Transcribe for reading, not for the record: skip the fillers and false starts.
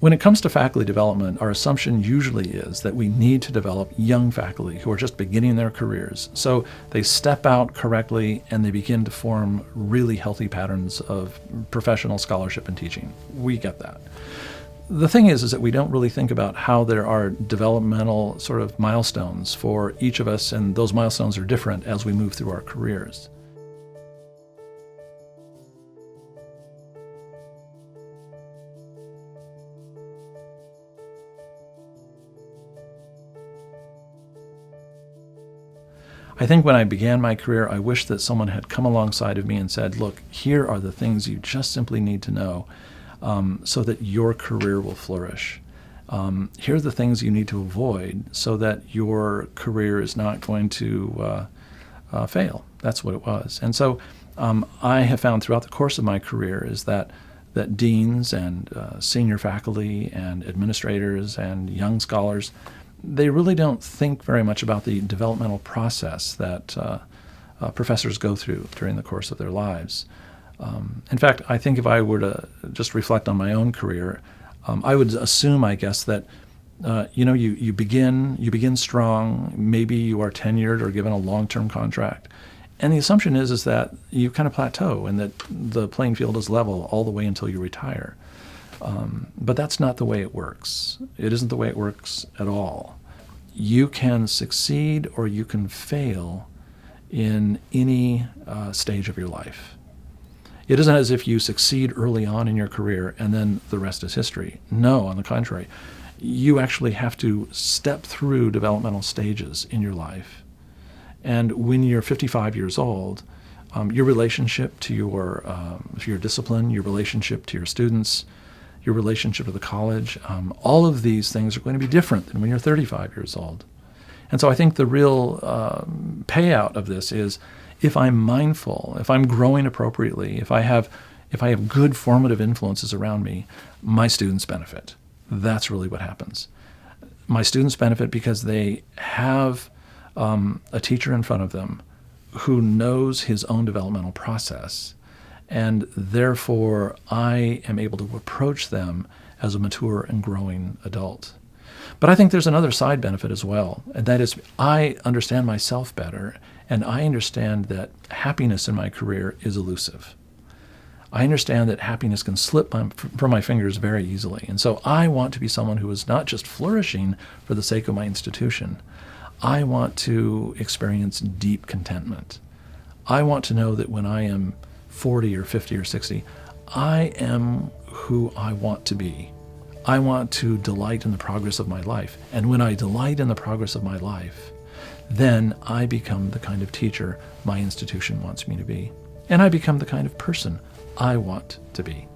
When it comes to faculty development, our assumption usually is that we need to develop young faculty who are just beginning their careers. So they step out correctly and they begin to form really healthy patterns of professional scholarship and teaching. We get that. The thing is that we don't really think about how there are developmental sort of milestones for each of us, and those milestones are different as we move through our careers. I think when I began my career, I wish that someone had come alongside of me and said, look, here are the things you just simply need to know so that your career will flourish. Here are the things you need to avoid so that your career is not going to fail. That's what it was. And so I have found throughout the course of my career is that deans and senior faculty and administrators and young scholars, they really don't think very much about the developmental process that professors go through during the course of their lives. In fact, I think if I were to just reflect on my own career, I would assume, I guess, that you begin strong. Maybe you are tenured or given a long-term contract, and the assumption is that you kind of plateau and that the playing field is level all the way until you retire. But that's not the way it works. It isn't the way it works at all. You can succeed or you can fail in any stage of your life. It isn't as if you succeed early on in your career and then the rest is history. No, on the contrary. You actually have to step through developmental stages in your life. And when you're 55 years old, your relationship to your discipline, your relationship to your students, your relationship to the college, all of these things are going to be different than when you're 35 years old. And so I think the real payout of this is if I'm mindful, if I'm growing appropriately, if I have good formative influences around me, my students benefit. That's really what happens. My students benefit because they have a teacher in front of them who knows his own developmental process. And therefore, I am able to approach them as a mature and growing adult. But I think there's another side benefit as well, and that is I understand myself better, and I understand that happiness in my career is elusive. I understand that happiness can slip from my fingers very easily. And so I want to be someone who is not just flourishing for the sake of my institution. I want to experience deep contentment. I want to know that when I am 40 or 50 or 60, I am who I want to be. I want to delight in the progress of my life. And when I delight in the progress of my life, then I become the kind of teacher my institution wants me to be. And I become the kind of person I want to be.